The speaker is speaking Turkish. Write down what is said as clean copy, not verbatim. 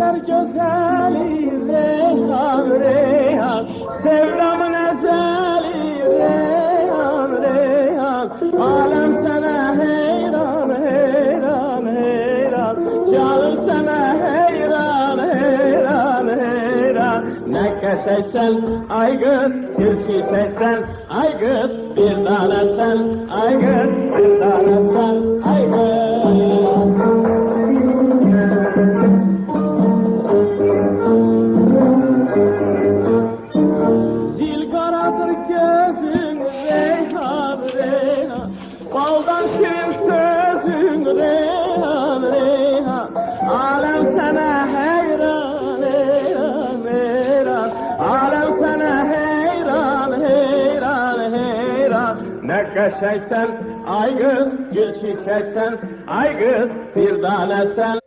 güzeller güzeli Reyhan Reyhan, sevdamın ezeli Reyhan Reyhan. Alem sana heyran heyran heyran, canım sana heyran heyran heyran. Ne keşeysen ay kız, bir çiçeksen ay kız, bir tane sen ay kız, bir tane sen ay kız. Zil karadır gözün Reyhan Reyhan, baldan şirin sözün Reyhan Reyhan. Alem sana heyran heyran heyran, alem sana heyran heyran heyran. Ne keşeysen ay kız, gül çiçeksen ay kız, bir tane sen.